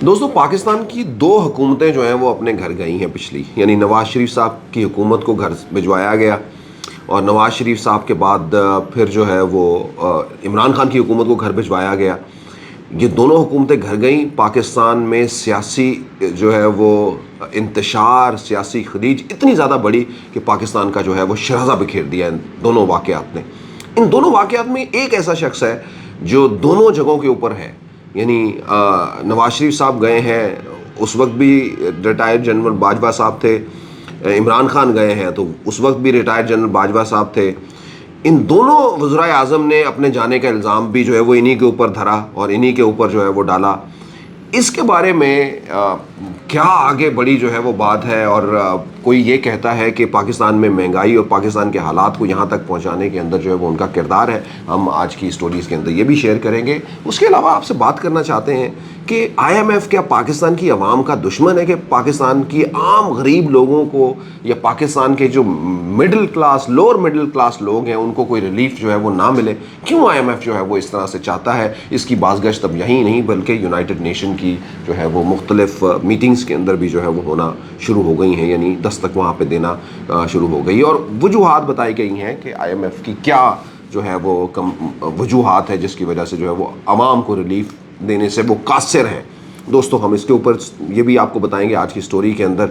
دوستوں پاکستان کی دو حکومتیں جو ہیں وہ اپنے گھر گئی ہیں پچھلی، یعنی نواز شریف صاحب کی حکومت کو گھر بھجوایا گیا اور نواز شریف صاحب کے بعد پھر جو ہے وہ عمران خان کی حکومت کو گھر بھجوایا گیا۔ یہ دونوں حکومتیں گھر گئیں۔ پاکستان میں سیاسی جو ہے وہ انتشار، سیاسی خلیج اتنی زیادہ بڑی کہ پاکستان کا جو ہے وہ شرحہ بکھیر دیا ان دونوں واقعات نے۔ ان دونوں واقعات میں ایک ایسا شخص ہے جو دونوں جگہوں کے اوپر ہے، یعنی نواز شریف صاحب گئے ہیں، اس وقت بھی ریٹائرڈ جنرل باجوہ صاحب تھے، عمران خان گئے ہیں تو اس وقت بھی ریٹائرڈ جنرل باجوہ صاحب تھے۔ ان دونوں وزرائے اعظم نے اپنے جانے کا الزام بھی جو ہے وہ انہی کے اوپر دھرا اور انہی کے اوپر جو ہے وہ ڈالا۔ اس کے بارے میں کیا آگے بڑی جو ہے وہ بات ہے، اور کوئی یہ کہتا ہے کہ پاکستان میں مہنگائی اور پاکستان کے حالات کو یہاں تک پہنچانے کے اندر جو ہے وہ ان کا کردار ہے۔ ہم آج کی اسٹوریز کے اندر یہ بھی شیئر کریں گے۔ اس کے علاوہ آپ سے بات کرنا چاہتے ہیں کہ آئی ایم ایف کیا پاکستان کی عوام کا دشمن ہے، کہ پاکستان کی عام غریب لوگوں کو یا پاکستان کے جو middle class, lower middle class لوگ ہیں ان کو کوئی ریلیف جو ہے وہ نہ ملے؟ کیوں آئی ایم ایف جو ہے وہ اس طرح سے چاہتا ہے؟ اس کی بازگشت اب یہی نہیں بلکہ یونائٹڈ نیشن کی جو ہے وہ مختلف میٹنگز کے اندر بھی جو ہے وہ ہونا شروع ہو گئی ہیں، یعنی دستک وہاں پہ دینا شروع ہو گئی، اور وجوہات بتائی گئی ہیں کہ آئی ایم ایف کی کیا جو ہے وہ وجوہات ہے جس کی وجہ سے جو ہے وہ عوام کو ریلیف دینے سے وہ قاصر ہیں۔ دوستو ہم اس کے اوپر یہ بھی آپ کو بتائیں گے آج کی سٹوری کے اندر۔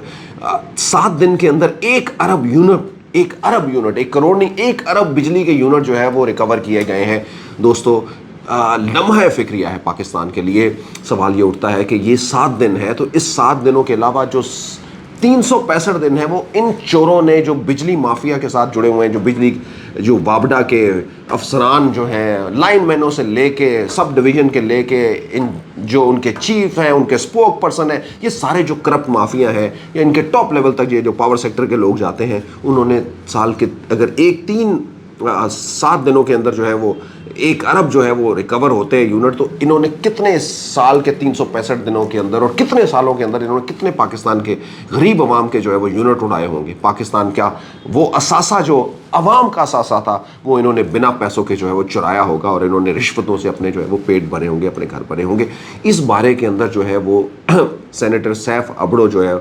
7 دن کے اندر 1 ارب یونٹ، 1 کروڑ نہیں، 1 ارب بجلی کے یونٹ جو ہے وہ ریکور کیے گئے ہیں۔ دوستو لمحہ فکریہ ہے پاکستان کے لیے۔ سوال یہ اٹھتا ہے کہ یہ 7 دن ہے تو اس 7 دنوں کے علاوہ جو 365 دن ہیں وہ ان چوروں نے، جو بجلی مافیا کے ساتھ جڑے ہوئے ہیں، جو بجلی جو وابڈا کے افسران جو ہیں، لائن مینوں سے لے کے سب ڈویژن کے لے کے ان جو ان کے چیف ہیں، ان کے اسپوک پرسن ہیں، یہ سارے جو کرپٹ مافیا ہیں یا ان کے ٹاپ لیول تک یہ جو پاور سیکٹر کے لوگ جاتے ہیں، انہوں نے سال کے اگر 7 دنوں کے اندر جو ہے وہ 1 ارب جو ہے وہ ریکور ہوتے ہیں یونٹ، تو انہوں نے کتنے سال کے 365 دنوں کے اندر اور کتنے سالوں کے اندر انہوں نے کتنے پاکستان کے غریب عوام کے جو ہے وہ یونٹ اڑائے ہوں گے؟ پاکستان کیا وہ اثاثہ جو عوام کا اثاثہ تھا وہ انہوں نے بنا پیسوں کے جو ہے وہ چرایا ہوگا، اور انہوں نے رشوتوں سے اپنے جو ہے وہ پیٹ بھرے ہوں گے، اپنے گھر بھرے ہوں گے۔ اس بارے کے اندر جو ہے وہ سینیٹر سیف ابڑو جو ہے،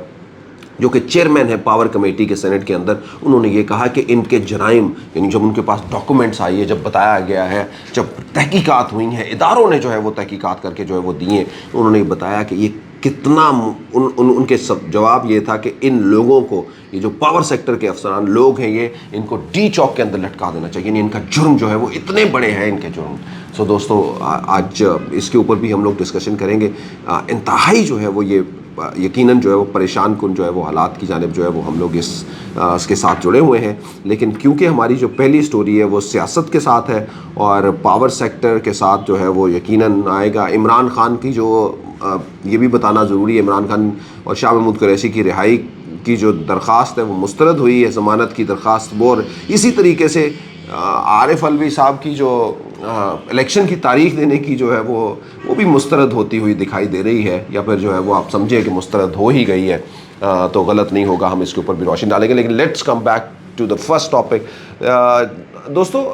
جو کہ چیئرمین ہے پاور کمیٹی کے سینٹ کے اندر، انہوں نے یہ کہا کہ ان کے جرائم، یعنی جب ان کے پاس ڈاکومنٹس آئی ہے، جب بتایا گیا ہے، جب تحقیقات ہوئی ہیں، اداروں نے جو ہے وہ تحقیقات کر کے جو ہے وہ دیے، انہوں نے بتایا کہ یہ کتنا ان کے جواب یہ تھا کہ ان لوگوں کو، یہ جو پاور سیکٹر کے افسران لوگ ہیں، یہ ان کو ڈی چوک کے اندر لٹکا دینا چاہیے، یعنی ان کا جرم جو ہے وہ اتنے بڑے ہیں ان کے جرم۔ سو دوستو آج اس کے اوپر بھی ہم لوگ ڈسکشن کریں گے۔ انتہائی جو ہے وہ یہ یقیناً جو ہے وہ پریشان کن جو ہے وہ حالات کی جانب جو ہے وہ ہم لوگ اس کے ساتھ جڑے ہوئے ہیں، لیکن کیونکہ ہماری جو پہلی سٹوری ہے وہ سیاست کے ساتھ ہے اور پاور سیکٹر کے ساتھ جو ہے وہ یقیناً آئے گا۔ عمران خان کی جو یہ بھی بتانا ضروری ہے، عمران خان اور شاہ محمود قریشی کی رہائی کی جو درخواست ہے وہ مسترد ہوئی ہے، ضمانت کی درخواست وہ، اور اسی طریقے سے عارف علوی صاحب کی جو الیکشن کی تاریخ دینے کی جو ہے وہ بھی مسترد ہوتی ہوئی دکھائی دے رہی ہے، یا پھر جو ہے وہ آپ سمجھیں کہ مسترد ہو ہی گئی ہے، تو غلط نہیں ہوگا، ہم اس کے اوپر بھی روشنی ڈالیں گے۔ لیکن let's come back to the first topic. دوستو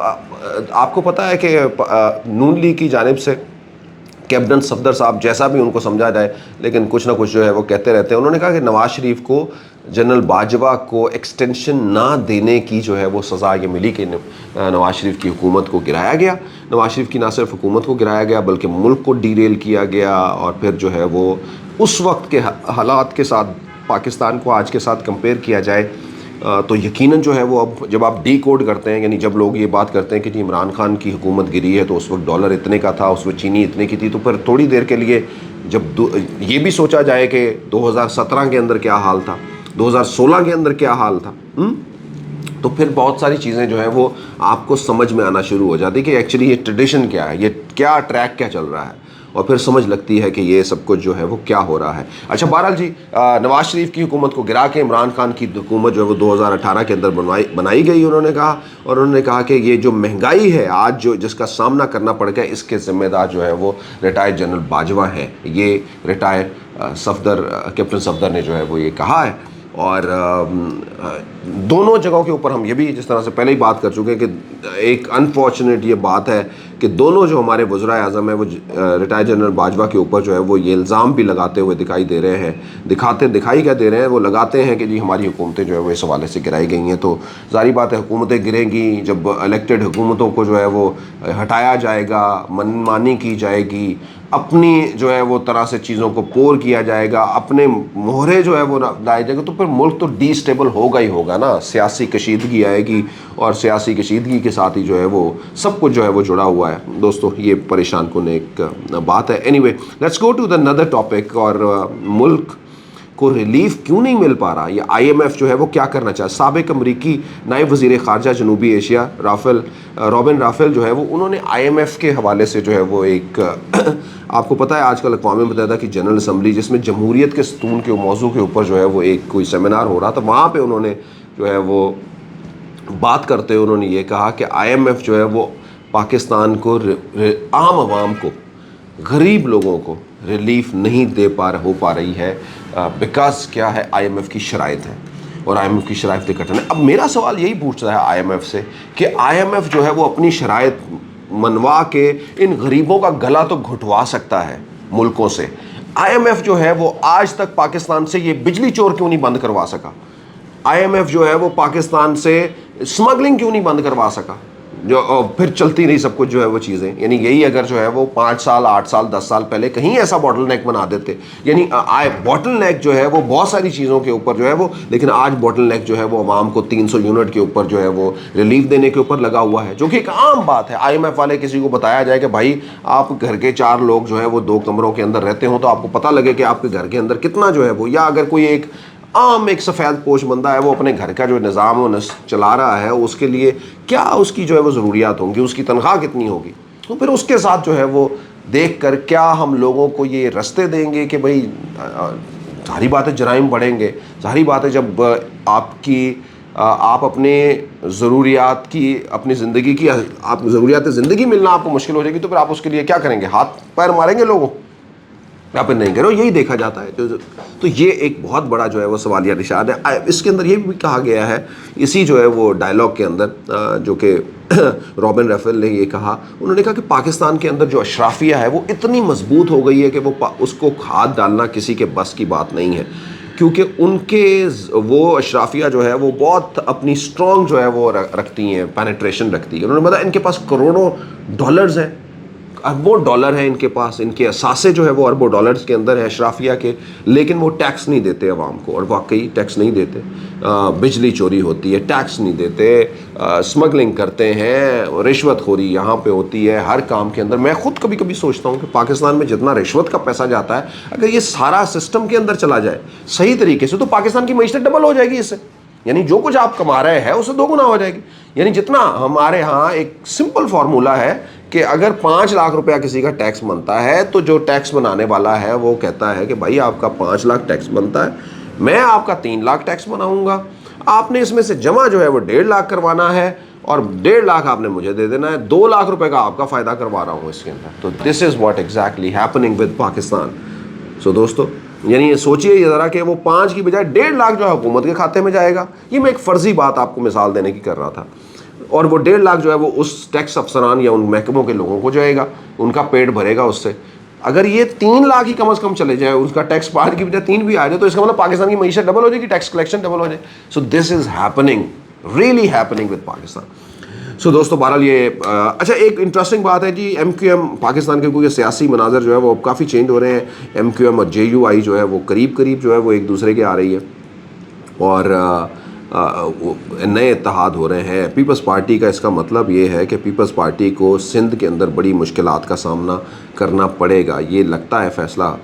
آپ کو پتہ ہے کہ نون لیگ کی جانب سے کیپٹن صفدر صاحب، جیسا بھی ان کو سمجھا جائے لیکن کچھ نہ کچھ جو ہے وہ کہتے رہتے ہیں، انہوں نے کہا کہ نواز شریف کو، جنرل باجوہ کو ایکسٹینشن نہ دینے کی جو ہے وہ سزا یہ ملی کہ نواز شریف کی حکومت کو گرایا گیا۔ نواز شریف کی نہ صرف حکومت کو گرایا گیا بلکہ ملک کو ڈیریل کیا گیا، اور پھر جو ہے وہ اس وقت کے حالات کے ساتھ پاکستان کو آج کے ساتھ کمپیئر کیا جائے تو یقیناً جو ہے وہ اب جب آپ ڈی کوڈ کرتے ہیں، یعنی جب لوگ یہ بات کرتے ہیں کہ جی عمران خان کی حکومت گری ہے تو اس وقت ڈالر اتنے کا تھا، اس وقت چینی اتنے کی تھی، تو پھر تھوڑی دیر کے لیے جب یہ بھی سوچا جائے کہ 2017 کے اندر کیا حال تھا، 2016 کے اندر کیا حال تھا، تو پھر بہت ساری چیزیں جو ہیں وہ آپ کو سمجھ میں آنا شروع ہو جاتی کہ ایکچولی یہ ٹریڈیشن کیا ہے، یہ کیا ٹریک کیا چل رہا ہے، اور پھر سمجھ لگتی ہے کہ یہ سب کچھ جو ہے وہ کیا ہو رہا ہے۔ اچھا بہرحال جی، نواز شریف کی حکومت کو گرا کے عمران خان کی حکومت جو ہے وہ 2018 کے اندر بنائی گئی، انہوں نے کہا، اور انہوں نے کہا کہ یہ جو مہنگائی ہے آج جو جس کا سامنا کرنا پڑ گیا، اس کے ذمہ دار جو ہے وہ ریٹائرڈ جنرل باجوہ ہیں۔ یہ کیپٹن صفدر نے جو ہے وہ یہ کہا ہے، اور دونوں جگہوں کے اوپر ہم یہ بھی جس طرح سے پہلے ہی بات کر چکے ہیں کہ ایک انفارچونیٹ یہ بات ہے کہ دونوں جو ہمارے وزرائے اعظم ہیں وہ ریٹائر جنرل باجوہ کے اوپر جو ہے وہ یہ الزام بھی لگاتے ہوئے دکھائی دے رہے ہیں، دکھائی کیا دے رہے ہیں، وہ لگاتے ہیں کہ جی ہماری حکومتیں جو ہے وہ اس حوالے سے گرائی گئی ہیں۔ تو ظاہری بات ہے حکومتیں گریں گی جب الیکٹڈ حکومتوں کو جو ہے وہ ہٹایا جائے گا، من مانی کی جائے گی، اپنی جو ہے وہ طرح سے چیزوں کو پور کیا جائے گا، اپنے مہرے جو ہے وہ لائے جائے گا، تو پھر ملک تو ڈی اسٹیبل ہوگا ہی ہوگا نا، سیاسی کشیدگی آئے گی، اور سیاسی کشیدگی کے ساتھ ہی جو ہے وہ سب کچھ جو ہے وہ جڑا ہوا ہے دوستو، یہ پریشان کن ایک بات ہے۔ Anyway let's go to the other topic, اور ملک کو ریلیف کیوں نہیں مل پا رہا، یہ آئی ایم ایف جو ہے وہ کیا کرنا چاہے۔ سابق امریکی نائب وزیر خارجہ جنوبی ایشیا رابن رافیل جو ہے وہ انہوں نے آئی ایم ایف کے حوالے سے جو ہے وہ ایک آپ کو پتہ ہے آج کل اقوام متحدہ کی جنرل اسمبلی جس میں جمہوریت کے ستون کے موضوع کے اوپر جو ہے وہ ایک کوئی سیمینار ہو رہا تھا، وہاں پہ انہوں نے جو ہے وہ بات کرتے ہوئے انہوں نے یہ کہا کہ آئی ایم ایف جو ہے وہ پاکستان کو عام عوام کو، غریب لوگوں کو ریلیف نہیں ہو پا رہی ہے، بیکاز کیا ہے آئی ایم ایف کی شرائط ہے، اور آئی ایم ایف کی شرائط اکٹھا ہے۔ اب میرا سوال یہی پوچھتا ہے آئی ایم ایف سے کہ آئی ایم ایف جو ہے وہ اپنی شرائط منوا کے ان غریبوں کا گلا تو گھٹوا سکتا ہے ملکوں سے، آئی ایم ایف جو ہے وہ آج تک پاکستان سے یہ بجلی چور کیوں نہیں بند کروا سکا، آئی ایم ایف جو ہے وہ پاکستان سے اسمگلنگ کیوں نہیں بند کروا سکا، جو پھر چلتی رہی سب کچھ جو ہے وہ چیزیں، یعنی یہی اگر جو ہے وہ 5 سال 8 سال 10 سال پہلے کہیں ایسا باٹل نیک بنا دیتے، یعنی باٹل نیک جو ہے وہ بہت ساری چیزوں کے اوپر جو ہے وہ، لیکن آج باٹل نیک جو ہے وہ عوام کو 300 یونٹ کے اوپر جو ہے وہ ریلیف دینے کے اوپر لگا ہوا ہے، جو کہ ایک عام بات ہے۔ آئی ایم ایف والے کسی کو بتایا جائے کہ بھائی آپ گھر کے 4 لوگ جو ہے وہ 2 کمروں کے اندر رہتے ہوں تو آپ کو پتہ لگے کہ آپ کے گھر کے اندر کتنا جو ہے وہ، یا اگر کوئی ایک عام ایک سفید پوش بندہ ہے وہ اپنے گھر کا جو نظام و نسق چلا رہا ہے، اس کے لیے کیا اس کی جو ہے وہ ضروریات ہوں گی، اس کی تنخواہ کتنی ہوگی، تو پھر اس کے ساتھ جو ہے وہ دیکھ کر کیا ہم لوگوں کو یہ رستے دیں گے کہ بھئی ظاہری بات ہے جرائم بڑھیں گے، ظاہری بات ہے جب آپ اپنے ضروریات کی، اپنی زندگی کی، آپ ضروریات زندگی ملنا آپ کو مشکل ہو جائے گی، تو پھر آپ اس کے لیے کیا کریں گے، ہاتھ پیر ماریں گے لوگوں، یا پھر نہیں کرو، یہی دیکھا جاتا ہے۔ تو یہ ایک بہت بڑا جو ہے وہ سوالیہ نشان ہے۔ اس کے اندر یہ بھی کہا گیا ہے اسی جو ہے وہ ڈائلاگ کے اندر، جو کہ رابن ریفل نے یہ کہا، انہوں نے کہا کہ پاکستان کے اندر جو اشرافیہ ہے وہ اتنی مضبوط ہو گئی ہے کہ وہ اس کو ہاتھ ڈالنا کسی کے بس کی بات نہیں ہے، کیونکہ ان کے وہ اشرافیہ جو ہے وہ بہت اپنی اسٹرانگ جو ہے وہ رکھتی ہیں، پینیٹریشن رکھتی ہے۔ انہوں نے بتایا ان کے پاس کروڑوں ڈالرز ہیں، اربوں ڈالر ہیں ان کے پاس، ان کے اثاثے جو ہے وہ اربوں ڈالرز کے اندر ہیں اشرافیہ کے، لیکن وہ ٹیکس نہیں دیتے عوام کو، اور واقعی ٹیکس نہیں دیتے، بجلی چوری ہوتی ہے، ٹیکس نہیں دیتے، اسمگلنگ کرتے ہیں، رشوت خوری یہاں پہ ہوتی ہے ہر کام کے اندر۔ میں خود کبھی کبھی سوچتا ہوں کہ پاکستان میں جتنا رشوت کا پیسہ جاتا ہے، اگر یہ سارا سسٹم کے اندر چلا جائے صحیح طریقے سے، تو پاکستان کی معیشت ڈبل ہو جائے گی اس سے، یعنی جو کچھ آپ کما رہے ہیں اسے 2 گنا ہو جائے گی۔ یعنی جتنا ہمارے ہاں ایک سمپل فارمولہ ہے کہ اگر 5 لاکھ روپیہ کسی کا ٹیکس بنتا ہے تو جو ٹیکس بنانے والا ہے وہ کہتا ہے کہ بھائی آپ کا 5 لاکھ ٹیکس بنتا ہے، میں آپ کا 3 لاکھ ٹیکس بناؤں گا، آپ نے اس میں سے جمع جو ہے وہ 1.5 لاکھ کروانا ہے، اور 1.5 لاکھ آپ نے مجھے دے دینا ہے، 2 لاکھ روپے کا آپ کا فائدہ کروا رہا ہوں اس کے اندر۔ تو this is what exactly happening with Pakistan. So دوستو، یعنی یہ سوچئے یہ ذرا کہ وہ 5 کی بجائے 1.5 لاکھ جو ہے حکومت کے کھاتے میں جائے گا، یہ میں ایک فرضی بات آپ کو مثال دینے کی کر رہا تھا، اور وہ 1.5 لاکھ جو ہے وہ اس ٹیکس افسران یا ان محکموں کے لوگوں کو جائے گا، ان کا پیٹ بھرے گا اس سے۔ اگر یہ 3 لاکھ ہی کم از کم چلے جائے، اس کا ٹیکس 5 کی بجائے 3 بھی آ جائے، تو اس کا مطلب پاکستان کی معیشت ڈبل ہو جائے گی، ٹیکس کلیکشن ڈبل ہو جائے۔ So this is happening, really happening with Pakistan. So دوستو بہرحال یہ اچھا ایک انٹرسٹنگ بات ہے جی، ایم کیو ایم پاکستان کے کیونکہ سیاسی مناظر جو ہے وہ کافی چینج ہو رہے ہیں، ایم کیو ایم اور جے یو آئی جو ہے وہ قریب جو ہے وہ ایک دوسرے کے آ رہی ہے، اور نئے اتحاد ہو رہے ہیں۔ پیپلز پارٹی کا اس کا مطلب یہ ہے کہ پیپلز پارٹی کو سندھ کے اندر بڑی مشکلات کا سامنا کرنا پڑے گا، یہ لگتا ہے فیصلہ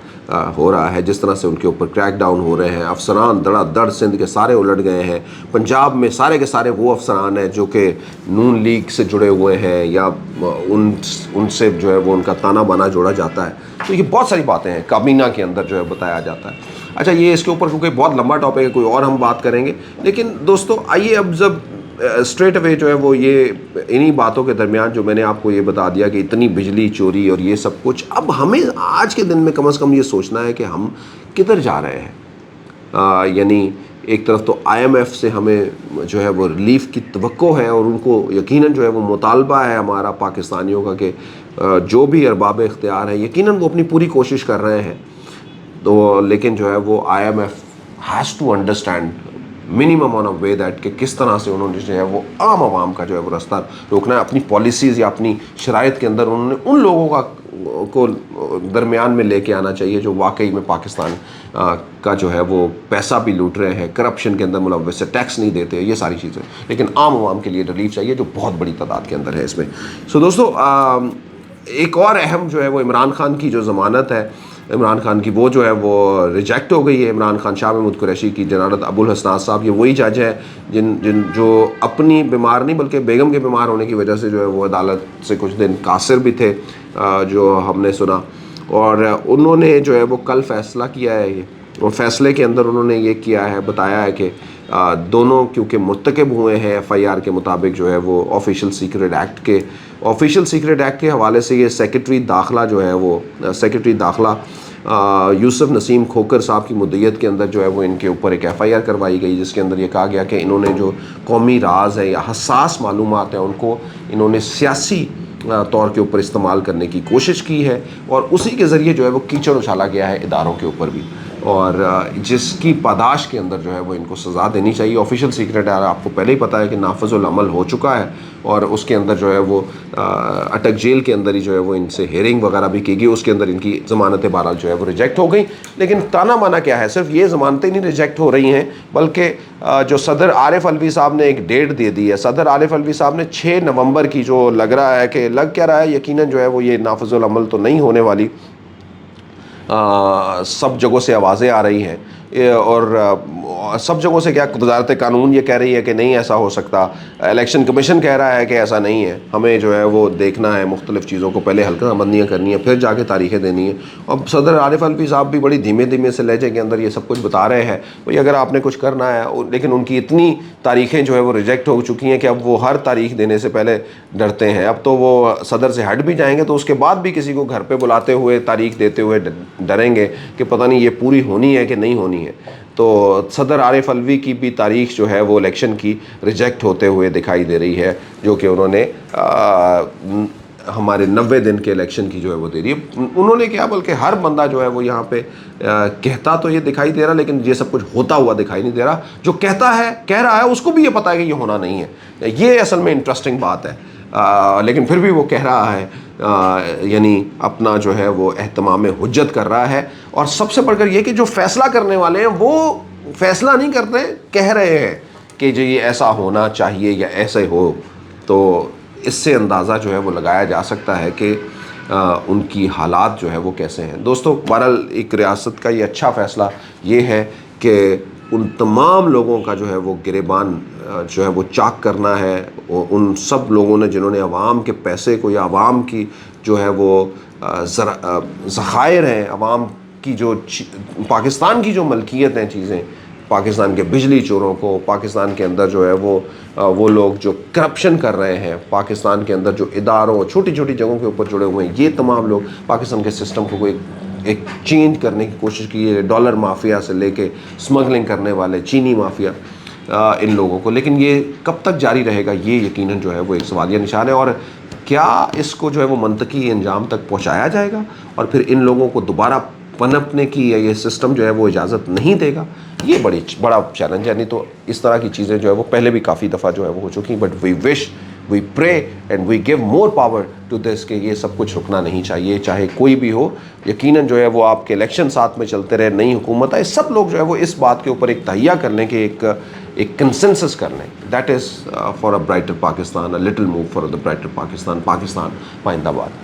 ہو رہا ہے، جس طرح سے ان کے اوپر کریک ڈاؤن ہو رہے ہیں، افسران دڑا دڑ سندھ کے سارے الٹ گئے ہیں۔ پنجاب میں سارے کے سارے وہ افسران ہیں جو کہ نون لیگ سے جڑے ہوئے ہیں، یا ان سے جو ہے وہ ان کا تانا بانا جوڑا جاتا ہے۔ تو یہ بہت ساری باتیں ہیں کابینہ کے اندر جو ہے بتایا جاتا ہے۔ اچھا یہ اس کے اوپر کیونکہ بہت لمبا ٹاپک ہے، کوئی اور ہم بات کریں گے، لیکن دوستو آئیے اب جب اسٹریٹ اوے جو ہے وہ یہ انہی باتوں کے درمیان جو میں نے آپ کو یہ بتا دیا کہ اتنی بجلی چوری اور یہ سب کچھ، اب ہمیں آج کے دن میں کم از کم یہ سوچنا ہے کہ ہم کدھر جا رہے ہیں۔ یعنی ایک طرف تو IMF سے ہمیں جو ہے وہ ریلیف کی توقع ہے، اور ان کو یقیناً جو ہے وہ مطالبہ ہے ہمارا پاکستانیوں کا کہ جو بھی ارباب اختیار ہیں یقیناً وہ اپنی پوری کوشش کر رہے ہیں، تو لیکن جو ہے وہ IMF has to understand minimum on a way that کہ کس طرح سے انہوں نے جو ہے وہ عام عوام کا جو ہے وہ رستہ روکنا ہے، اپنی پالیسیز یا اپنی شرائط کے اندر انہوں نے ان لوگوں کو درمیان میں لے کے آنا چاہیے جو واقعی میں پاکستان کا جو ہے وہ پیسہ بھی لوٹ رہے ہیں، کرپشن کے اندر ملوث ہے، ٹیکس نہیں دیتے، یہ ساری چیزیں، لیکن عام عوام کے لیے ریلیف چاہیے جو بہت بڑی تعداد کے اندر ہے اس میں۔ سو دوستو ایک اور اہم جو ہے وہ عمران خان کی جو ضمانت ہے، عمران خان کی وہ جو ہے وہ ریجیکٹ ہو گئی ہے۔ عمران خان شاہ محمود قریشی کی جناب ابو الحسنات صاحب، یہ وہی جج ہے جو اپنی بیمار نہیں بلکہ بیگم کے بیمار ہونے کی وجہ سے جو ہے وہ عدالت سے کچھ دن قاصر بھی تھے، جو ہم نے سنا، اور انہوں نے جو ہے وہ کل فیصلہ کیا ہے، اور فیصلے کے اندر انہوں نے یہ کیا ہے، بتایا ہے کہ دونوں کیونکہ مرتکب ہوئے ہیں FIR کے مطابق جو ہے وہ آفیشیل سیکرٹ ایکٹ کے حوالے سے، یہ سیکرٹری داخلہ جو ہے وہ سیکرٹری داخلہ یوسف نسیم کھوکر صاحب کی مدعیت کے اندر جو ہے وہ ان کے اوپر ایک FIR کروائی گئی، جس کے اندر یہ کہا گیا کہ انہوں نے جو قومی راز ہے یا حساس معلومات ہیں ان کو انہوں نے سیاسی طور کے اوپر استعمال کرنے کی کوشش کی ہے، اور اسی کے ذریعے جو ہے وہ کیچڑ اچھالا گیا ہے اداروں کے اوپر بھی، اور جس کی پاداش کے اندر جو ہے وہ ان کو سزا دینی چاہیے۔ آفیشیل سیکرٹ آپ کو پہلے ہی پتہ ہے کہ نافذ العمل ہو چکا ہے، اور اس کے اندر جو ہے وہ اٹک جیل کے اندر ہی جو ہے وہ ان سے ہیئرنگ وغیرہ بھی کی گئی، اس کے اندر ان کی ضمانتیں بہرحال جو ہے وہ ریجیکٹ ہو گئی۔ لیکن تانا مانا کیا ہے، صرف یہ ضمانتیں نہیں ریجیکٹ ہو رہی ہیں، بلکہ جو صدر عارف علوی صاحب نے ایک ڈیٹ دے دی ہے، صدر عارف علوی صاحب نے 6 نومبر کی، جو لگ رہا ہے کہ لگ کیا رہا ہے یقیناً جو ہے وہ یہ نافذ العمل تو نہیں ہونے والی، سب جگہوں سے آوازیں آ رہی ہیں، اور سب جگہوں سے کیا وزارت قانون یہ کہہ رہی ہے کہ نہیں ایسا ہو سکتا، الیکشن کمیشن کہہ رہا ہے کہ ایسا نہیں ہے، ہمیں جو ہے وہ دیکھنا ہے مختلف چیزوں کو، پہلے حلقہ بندیاں کرنی ہے پھر جا کے تاریخیں دینی ہیں۔ اب صدر عارف علوی صاحب بھی بڑی دھیمے دھیمے سے لہجے کے اندر یہ سب کچھ بتا رہے ہیں، بھئی اگر آپ نے کچھ کرنا ہے، لیکن ان کی اتنی تاریخیں جو ہے وہ ریجیکٹ ہو چکی ہیں کہ اب وہ ہر تاریخ دینے سے پہلے ڈرتے ہیں۔ اب تو وہ صدر سے ہٹ بھی جائیں گے تو اس کے بعد بھی کسی کو گھر پہ بلاتے ہوئے تاریخ دیتے ہوئے ڈریں گے کہ پتہ نہیں یہ پوری ہونی ہے کہ نہیں ہونی ہے۔ تو صدر عارف علوی کی بھی تاریخ جو ہے وہ الیکشن کی ریجیکٹ ہوتے ہوئے دکھائی دے رہی ہے، جو کہ انہوں نے ہمارے 90 دن کے الیکشن کی جو ہے وہ دے رہی ہے۔ انہوں نے کیا بلکہ ہر بندہ جو ہے وہ یہاں پہ کہتا تو یہ دکھائی دے رہا، لیکن یہ سب کچھ ہوتا ہوا دکھائی نہیں دے رہا۔ جو کہتا ہے کہہ رہا ہے اس کو بھی یہ پتہ ہے کہ یہ ہونا نہیں ہے، یہ اصل میں انٹرسٹنگ بات ہے، لیکن پھر بھی وہ کہہ رہا ہے، یعنی اپنا جو ہے وہ اہتمام حجت کر رہا ہے۔ اور سب سے بڑھ کر یہ کہ جو فیصلہ کرنے والے ہیں وہ فیصلہ نہیں کرتے، کہہ رہے ہیں کہ جو یہ ایسا ہونا چاہیے یا ایسے ہو، تو اس سے اندازہ جو ہے وہ لگایا جا سکتا ہے کہ ان کی حالات جو ہے وہ کیسے ہیں۔ دوستو بہرحال ایک ریاست کا یہ اچھا فیصلہ یہ ہے کہ ان تمام لوگوں کا جو ہے وہ گریبان جو ہے وہ چاک کرنا ہے، ان سب لوگوں نے جنہوں نے عوام کے پیسے کو یا عوام کی جو ہے وہ ذخائر ہیں، عوام کی جو پاکستان کی جو ملکیت ہیں چیزیں، پاکستان کے بجلی چوروں کو، پاکستان کے اندر جو ہے وہ لوگ جو کرپشن کر رہے ہیں، پاکستان کے اندر جو اداروں چھوٹی چھوٹی جگہوں کے اوپر جڑے ہوئے ہیں، یہ تمام لوگ پاکستان کے سسٹم کو ایک چینج کرنے کی کوشش کی ہے، ڈالر مافیا سے لے کے اسمگلنگ کرنے والے چینی مافیا، ان لوگوں کو۔ لیکن یہ کب تک جاری رہے گا یہ یقیناً جو ہے وہ ایک سوالیہ نشان ہے، اور کیا اس کو جو ہے وہ منطقی انجام تک پہنچایا جائے گا اور پھر ان لوگوں کو دوبارہ پنپنے کی یا یہ سسٹم جو ہے وہ اجازت نہیں دے گا، یہ بڑا چیلنج ہے۔ نہیں تو اس طرح کی چیزیں جو ہے وہ پہلے بھی کافی دفعہ جو ہے وہ ہو چکی ہیں، but we wish, we pray and we give more power to this کہ یہ سب کچھ رکنا نہیں چاہیے، چاہے کوئی بھی ہو۔ یقیناً جو ہے وہ آپ کے الیکشن ساتھ میں چلتے رہے، نئی حکومت آئے، سب لوگ جو ہے وہ اس بات کے اوپر ایک تہیہ کر لیں کہ ایک کنسنسس کر لیں، that is for a brighter Pakistan, a little move for the brighter Pakistan, Pakistan پائندہ باد۔